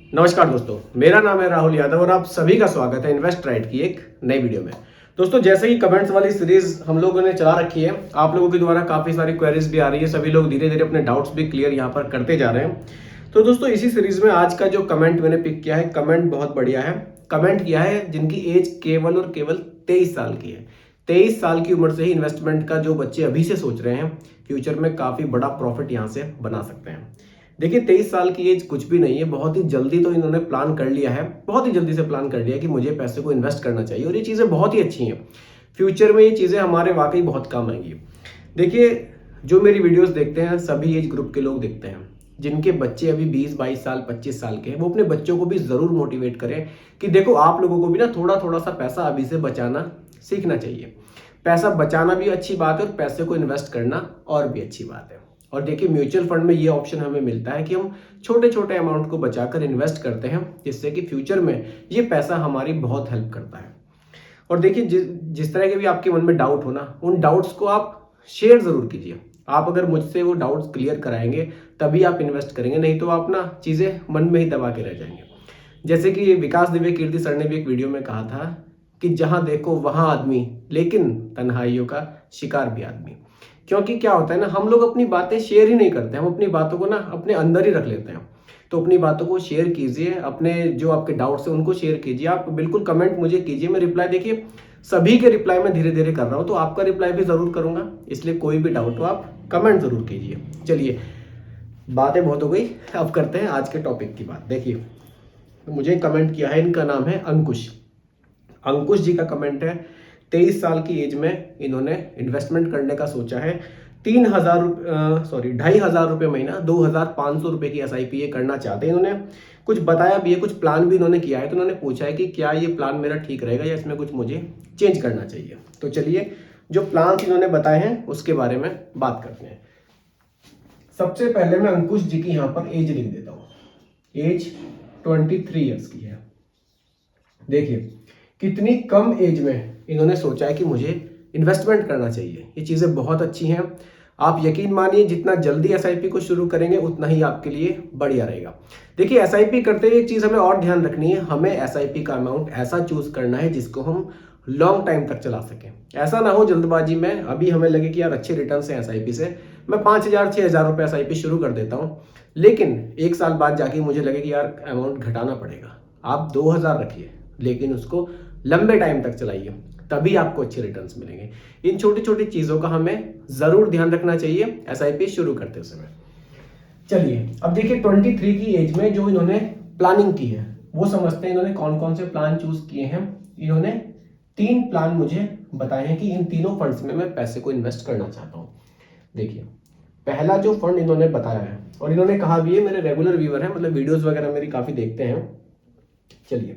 नमस्कार दोस्तों, मेरा नाम है राहुल यादव और आप सभी का स्वागत है इन्वेस्ट राइट की एक नई वीडियो में। दोस्तों, जैसे ही कमेंट्स वाली सीरीज हम लोगों ने चला रखी है, आप लोगों के द्वारा काफी सारी क्वेरीज भी आ रही है, सभी लोग धीरे धीरे अपने डाउट्स भी क्लियर यहाँ पर करते जा रहे हैं। तो दोस्तों, इसी सीरीज में आज का जो कमेंट मैंने पिक किया है, कमेंट बहुत बढ़िया है। कमेंट किया है जिनकी एज केवल और केवल 23 साल की है। 23 साल की उम्र से ही इन्वेस्टमेंट का जो बच्चे अभी से सोच रहे हैं, फ्यूचर में काफी बड़ा प्रॉफिट यहाँ से बना सकते हैं। देखिए, 23 साल की एज कुछ भी नहीं है। बहुत ही जल्दी तो इन्होंने प्लान कर लिया है, बहुत ही जल्दी से प्लान कर लिया कि मुझे पैसे को इन्वेस्ट करना चाहिए और ये चीज़ें बहुत ही अच्छी हैं। फ्यूचर में ये चीज़ें हमारे वाकई बहुत काम आएंगी। देखिए, जो मेरी वीडियोस देखते हैं सभी एज ग्रुप के लोग देखते हैं। जिनके बच्चे अभी 20-22 साल 25 साल के हैं, वो अपने बच्चों को भी ज़रूर मोटिवेट करें कि देखो, आप लोगों को भी ना थोड़ा थोड़ा सा पैसा अभी से बचाना सीखना चाहिए। पैसा बचाना भी अच्छी बात है और पैसे को इन्वेस्ट करना और भी अच्छी बात है। और देखिए, म्यूचुअल फंड में ये ऑप्शन हमें मिलता है कि हम छोटे छोटे अमाउंट को बचाकर इन्वेस्ट करते हैं, जिससे कि फ्यूचर में ये पैसा हमारी बहुत हेल्प करता है। और देखिए, जिस तरह के भी आपके मन में डाउट हो ना, उन डाउट्स को आप शेयर जरूर कीजिए। आप अगर मुझसे वो डाउट्स क्लियर कराएंगे तभी आप इन्वेस्ट करेंगे, नहीं तो आप ना चीज़ें मन में ही दबा के रह जाएंगे। जैसे कि विकास दिव्य कीर्ति सर ने भी एक वीडियो में कहा था कि जहां देखो वहां आदमी, लेकिन तन्हाइयों का शिकार भी आदमी। क्योंकि क्या होता है ना, हम लोग अपनी बातें शेयर ही नहीं करते, हम अपनी बातों को ना अपने अंदर ही रख लेते हैं। तो अपनी बातों को शेयर कीजिए, अपने जो आपके डाउट्स हैं उनको शेयर कीजिए। आप बिल्कुल कमेंट मुझे कीजिए, मैं रिप्लाई, देखिए सभी के रिप्लाई मैं धीरे धीरे कर रहा हूँ, तो आपका रिप्लाई भी जरूर करूंगा। इसलिए कोई भी डाउट हो आप कमेंट जरूर कीजिए। चलिए, बातें बहुत हो गई, अब करते हैं आज के टॉपिक की बात। देखिए, मुझे कमेंट किया है, इनका नाम है अंकुश। अंकुश जी का कमेंट है, 23 साल की एज में इन्होंने इन्वेस्टमेंट करने का सोचा है। 2,500 रुपये महीना, 2,500 रुपये की SIP ये करना चाहते हैं। इन्होंने कुछ बताया भी है, कुछ प्लान भी इन्होंने किया है। तो इन्होंने पूछा है कि क्या ये प्लान मेरा ठीक रहेगा या इसमें कुछ मुझे चेंज करना चाहिए। तो चलिए, जो प्लान इन्होंने बताए हैं उसके बारे में बात करते हैं। सबसे पहले मैं अंकुश जी की यहाँ पर एज लिख देता हूँ। एज 23 ईयर्स की है। देखिए, कितनी कम एज में इन्होंने सोचा है कि मुझे इन्वेस्टमेंट करना चाहिए। ये चीज़ें बहुत अच्छी हैं। आप यकीन मानिए, जितना जल्दी SIP को शुरू करेंगे उतना ही आपके लिए बढ़िया रहेगा। देखिए, SIP करते हुए एक चीज़ हमें और ध्यान रखनी है, हमें SIP का अमाउंट ऐसा चूज करना है जिसको हम लॉन्ग टाइम तक चला सकें। ऐसा ना हो जल्दबाजी में अभी हमें लगे कि यार अच्छे रिटर्न है SIP से, मैं 5,000-6,000 रुपये SIP शुरू कर देता हूँ, लेकिन एक साल बाद जाके मुझे लगे कि यार अमाउंट घटाना पड़ेगा। आप 2,000 रखिए, लेकिन उसको लंबे टाइम तक चलाइए, तभी आपको अच्छे रिटर्न्स मिलेंगे। इन छोटी छोटी चीजों का हमें जरूर ध्यान रखना चाहिए SIP शुरू करते समय। चलिए, अब देखिए 23 की एज में जो इन्होंने प्लानिंग की है वो समझते हैं। इन्होंने कौन कौन से प्लान चूज किए हैं। इन्होंने 3 प्लान मुझे बताए हैं कि इन तीनों फंड्स में मैं पैसे को इन्वेस्ट करना चाहता हूँ। देखिए, पहला जो फंड इन्होंने बताया है, और इन्होंने कहा भी है, मेरे रेगुलर व्यूअर हैं, मतलब वीडियोस वगैरह मेरी काफी देखते हैं। चलिए,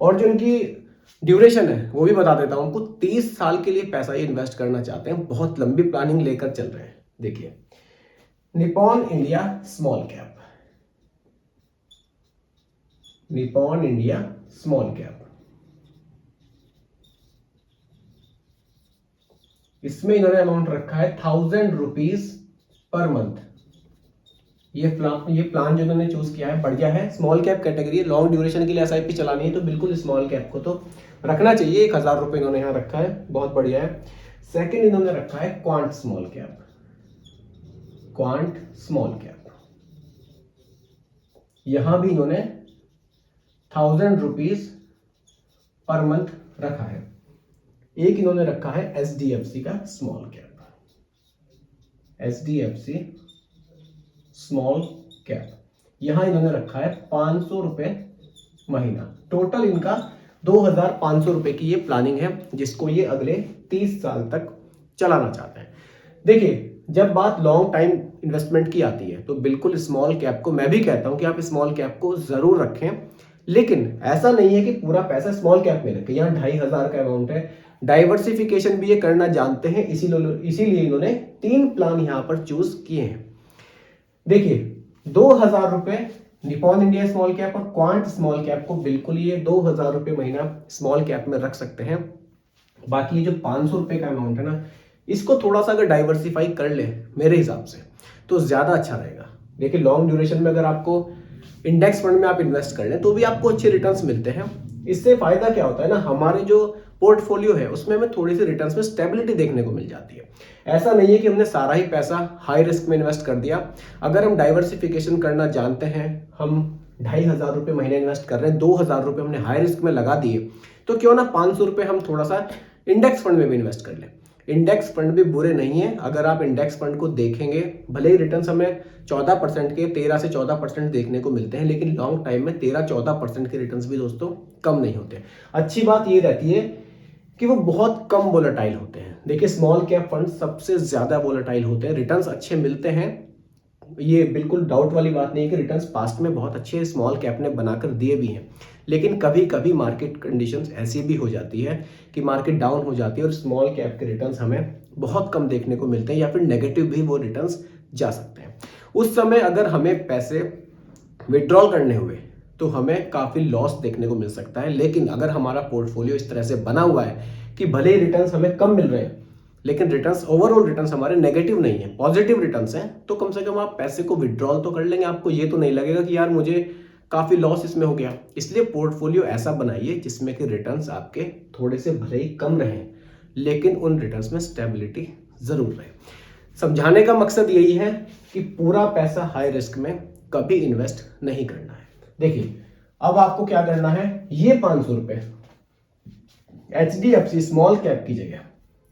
और जो इनकी ड्यूरेशन है वो भी बता देता हूं आपको। 30 साल के लिए पैसा ये इन्वेस्ट करना चाहते हैं, बहुत लंबी प्लानिंग लेकर चल रहे हैं। देखिए, Nippon India small cap, Nippon India small cap, इसमें इन्होंने अमाउंट रखा है 1,000 रुपीज पर मंथ। ये प्लान जो इन्होंने चूज किया है बढ़िया है। Small cap category, long duration के लिए SIP चलानी है तो बिल्कुल स्मॉल कैप को तो रखना चाहिए। 1,000 रुपये इन्होंने यहाँ रखा है, बहुत बढ़िया है। सेकंड इन्होंने रखा है quant small cap, quant small cap, यहां भी इन्होंने 1,000 रुपीज पर मंथ रखा है। एक इन्होंने रखा है SDFC का small cap, SDFC small cap, यहां इन्होंने रखा है 500 रुपए महीना। टोटल इनका 2,500 रुपए की ये प्लानिंग है, जिसको ये अगले 30 साल तक चलाना चाहते हैं। देखिए, जब बात लॉन्ग टाइम इन्वेस्टमेंट की आती है तो बिल्कुल स्मॉल कैप को मैं भी कहता हूं कि आप स्मॉल कैप को जरूर रखें, लेकिन ऐसा नहीं है कि पूरा पैसा स्मॉल कैप में रखें। यहाँ 2,500 का अमाउंट है। डाइवर्सिफिकेशन भी ये करना जानते हैं, इसीलिए इन्होंने 3 प्लान यहां पर चूज किए हैं। देखिए, 2,000 रुपए निपॉन इंडिया स्मॉल कैप और क्वांट स्मॉल कैप को बिल्कुल ये 2,000 रुपए महीना स्मॉल कैप में रख सकते हैं। बाकी ये जो 500 रुपए का अमाउंट है ना, इसको थोड़ा सा अगर डाइवर्सिफाई कर ले मेरे हिसाब से तो ज्यादा अच्छा रहेगा। देखिए, लॉन्ग ड्यूरेशन में अगर आपको इंडेक्स फंड में आप इन्वेस्ट कर लें तो भी आपको अच्छे रिटर्न्स मिलते हैं। इससे फायदा क्या होता है ना, हमारे जो पोर्टफोलियो है उसमें हमें थोड़ी सी रिटर्न्स में स्टेबिलिटी देखने को मिल जाती है। ऐसा नहीं है कि हमने सारा ही पैसा हाई रिस्क में इन्वेस्ट कर दिया। अगर हम डाइवर्सिफिकेशन करना जानते हैं, हम 2,500 रुपये महीने इन्वेस्ट कर रहे हैं, 2,000 रुपये हमने हाई रिस्क में लगा दिए, तो क्यों ना 500 रुपये हम थोड़ा सा इंडेक्स फंड में भी इन्वेस्ट कर लें। इंडेक्स फंड भी बुरे नहीं है। अगर आप इंडेक्स फंड को देखेंगे, भले ही रिटर्न्स हमें 14% के 13 से 14% देखने को मिलते हैं, लेकिन लॉन्ग टाइम में 13-14% के रिटर्न्स भी दोस्तों कम नहीं होते। अच्छी बात ये रहती है कि वो बहुत कम वोलेटाइल होते हैं। देखिए, स्मॉल कैप फंड सबसे ज्यादा वोलेटाइल होते हैं, रिटर्न्स अच्छे मिलते हैं, ये बिल्कुल डाउट वाली बात नहीं है कि रिटर्न्स पास्ट में बहुत अच्छे स्मॉल कैप ने बनाकर दिए भी हैं। लेकिन कभी कभी मार्केट कंडीशंस ऐसी भी हो जाती है कि मार्केट डाउन हो जाती है और स्मॉल कैप के रिटर्न्स हमें बहुत कम देखने को मिलते हैं, या फिर नेगेटिव भी वो रिटर्न्स जा सकते हैं। उस समय अगर हमें पैसे विड्रॉल करने हुए तो हमें काफी लॉस देखने को मिल सकता है। लेकिन अगर हमारा पोर्टफोलियो इस तरह से बना हुआ है कि भले ही रिटर्न्स हमें कम मिल रहे हैं, लेकिन रिटर्न्स, ओवरऑल रिटर्न्स हमारे नेगेटिव नहीं है, पॉजिटिव रिटर्न्स हैं, तो कम से कम आप पैसे को विड्रॉल तो कर लेंगे। आपको ये तो नहीं लगेगा कि यार मुझे काफी लॉस इसमें हो गया। इसलिए पोर्टफोलियो ऐसा बनाइए जिसमें कि रिटर्न्स आपके थोड़े से भले ही कम रहें, लेकिन उन रिटर्न्स में स्टेबिलिटी जरूर रहे। समझाने का मकसद यही है कि पूरा पैसा हाई रिस्क में कभी इन्वेस्ट नहीं करना है। देखिए, अब आपको क्या करना है, ये 500 रुपए HDFC स्मॉल कैप की जगह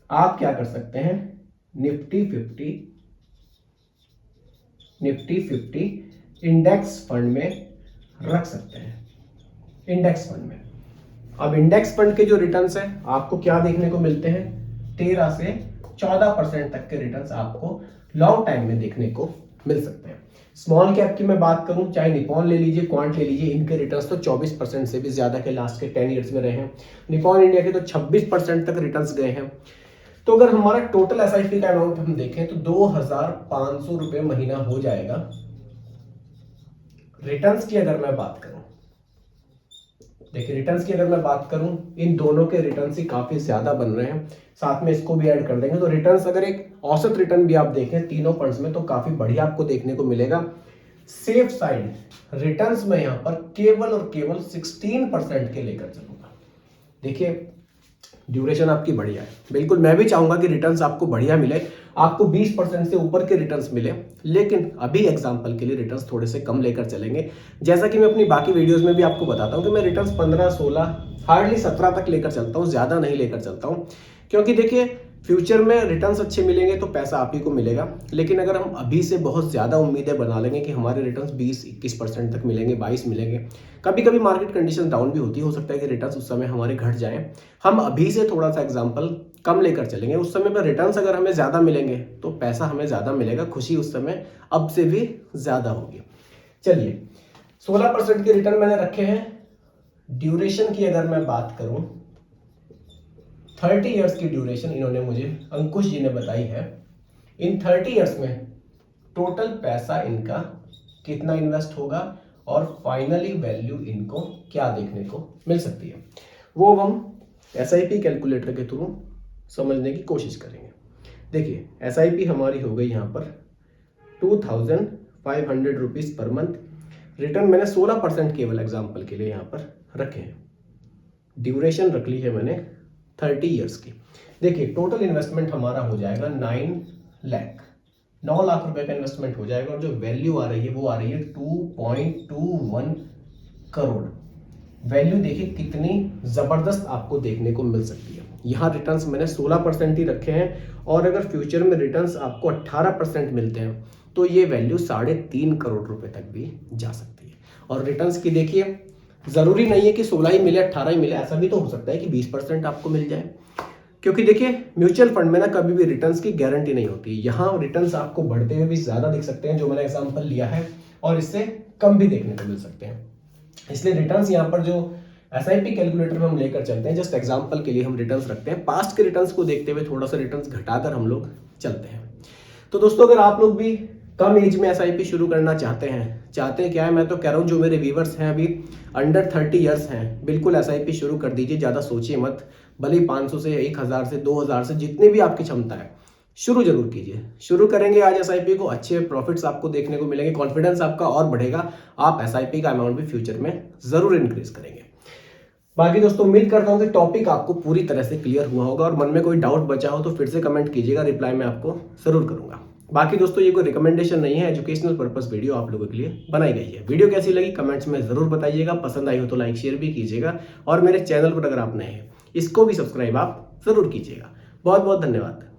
आप क्या कर सकते हैं, निफ्टी 50 इंडेक्स फंड में रख सकते हैं। इंडेक्स फंड में अब इंडेक्स फंड के जो रिटर्न्स हैं आपको क्या देखने को मिलते हैं, 13 से 14% तक के रिटर्न्स आपको लॉन्ग टाइम में देखने को मिल सकते हैं। स्मॉल कैप की मैं बात करूं, चाहे निपॉन ले लीजिए, क्वांट ले लीजिए, इनके रिटर्न्स तो 24% से भी ज्यादा के लास्ट के 10 ईयर्स में रहे हैं। निपॉन इंडिया के तो 26% तक रिटर्न्स गए हैं। तो अगर हमारा टोटल SIP का अमाउंट हम देखें तो 2,500 रुपए महीना हो जाएगा। रिटर्न्स की अगर मैं बात करूं, देखिए रिटर्न्स की अगर मैं बात करूं, इन दोनों के रिटर्न्स ही काफी ज्यादा बन रहे हैं, साथ में इसको भी ऐड कर देंगे तो रिटर्न्स, अगर एक औसत रिटर्न भी आप देखें तीनों फंड्स में, तो काफी बढ़िया आपको देखने को मिलेगा। सेफ साइड रिटर्न्स में यहां पर केवल और केवल 16% के लेकर चलूंगा। देखिए, ड्यूरेशन आपकी बढ़िया है, बिल्कुल मैं भी चाहूंगा कि रिटर्न्स आपको बढ़िया मिले, आपको 20% से ऊपर के रिटर्न्स मिले, लेकिन अभी एग्जांपल के लिए रिटर्न्स थोड़े से कम लेकर चलेंगे। जैसा कि मैं अपनी बाकी वीडियोस में भी आपको बताता हूं कि मैं रिटर्न्स 15, 16, हार्डली 17 तक लेकर चलता हूं, ज्यादा नहीं लेकर चलता हूं, क्योंकि देखिए फ्यूचर में रिटर्न्स अच्छे मिलेंगे तो पैसा आप ही को मिलेगा। लेकिन अगर हम अभी से बहुत ज्यादा उम्मीदें बना लेंगे कि हमारे रिटर्न्स 20-21% तक मिलेंगे, 22 मिलेंगे, कभी कभी मार्केट कंडीशन डाउन भी होती है, हो सकता है कि रिटर्न्स उस समय हमारे घट जाएं। हम अभी से थोड़ा सा एग्जांपल कम लेकर चलेंगे, उस समय पर रिटर्न्स अगर हमें ज्यादा मिलेंगे तो पैसा हमें ज्यादा मिलेगा, खुशी उस समय अब से भी ज्यादा होगी। चलिए, 16% के रिटर्न मैंने रखे हैं। ड्यूरेशन की अगर मैं बात करूं, 30 इयर्स की ड्यूरेशन इन्होंने मुझे, अंकुश जी ने बताई है। इन 30 इयर्स में टोटल पैसा इनका कितना इन्वेस्ट होगा और फाइनली वैल्यू इनको क्या देखने को मिल सकती है, वो हम SIP कैलकुलेटर के थ्रू समझने की कोशिश करेंगे। देखिए, SIP हमारी हो गई यहाँ पर 2,500 रुपीज पर मंथ। रिटर्न मैंने 16% केवल एग्जाम्पल के लिए यहाँ पर रखे हैं। ड्यूरेशन रख ली है मैंने 30 इयर्स की। देखिए, टोटल इन्वेस्टमेंट हमारा हो जाएगा 9 लाख रुपए का इन्वेस्टमेंट हो जाएगा, और जो वैल्यू आ रही है वो आ रही है 2.21 करोड़। वैल्यू देखिए कितनी जबरदस्त आपको देखने को मिल सकती है। यहाँ रिटर्न्स मैंने 16% ही रखे हैं, और अगर फ्यूचर में रिटर्न्स आपको 18% मिलते हैं तो ये वैल्यू 3.5 करोड़ रुपए तक भी जा सकती है। और रिटर्न्स की देखिए, जरूरी नहीं है कि 16 ही मिले, 18 ही मिले, ऐसा भी तो हो सकता है कि 20% आपको मिल जाए, क्योंकि देखिए म्यूचुअल फंड में ना कभी भी रिटर्न्स की गारंटी नहीं होती। यहाँ रिटर्न्स आपको बढ़ते हुए भी ज्यादा दिख सकते हैं, जो मैंने एग्जांपल लिया है, और इससे कम भी देखने को मिल सकते हैं। इसलिए रिटर्न्स यहाँ पर जो SIP कैलकुलेटर में हम लेकर चलते हैं, जस्ट एग्जांपल के लिए हम रिटर्न्स रखते हैं, पास्ट के रिटर्न्स को देखते हुए थोड़ा सा रिटर्न्स घटाकर हम लोग चलते हैं। तो दोस्तों, अगर आप लोग भी कम एज में SIP शुरू करना चाहते हैं क्या है, मैं तो कह रहा हूँ जो मेरे व्यूवर्स हैं अभी अंडर 30 इयर्स हैं, बिल्कुल SIP शुरू कर दीजिए, ज़्यादा सोचिए मत। भले ही 500 से 1,000 से 2,000 से जितनी भी आपकी क्षमता है, शुरू जरूर कीजिए। शुरू करेंगे आज एसआईपी को, अच्छे प्रॉफिट्स आपको देखने को मिलेंगे, कॉन्फिडेंस आपका और बढ़ेगा, आप एसआईपी का अमाउंट भी फ्यूचर में जरूर इंक्रीज करेंगे। बाकी दोस्तों उम्मीद करता हूं कि टॉपिक आपको पूरी तरह से क्लियर हुआ होगा और मन में कोई डाउट बचा हो तो फिर से कमेंट कीजिएगा, रिप्लाई मैं आपको जरूर करूंगा। बाकी दोस्तों ये कोई रिकमेंडेशन नहीं है, एजुकेशनल पर्पस वीडियो आप लोगों के लिए बनाई गई है। वीडियो कैसी लगी कमेंट्स में जरूर बताइएगा, पसंद आई हो तो लाइक शेयर भी कीजिएगा और मेरे चैनल पर अगर आप नए हैं इसको भी सब्सक्राइब आप जरूर कीजिएगा। बहुत बहुत धन्यवाद।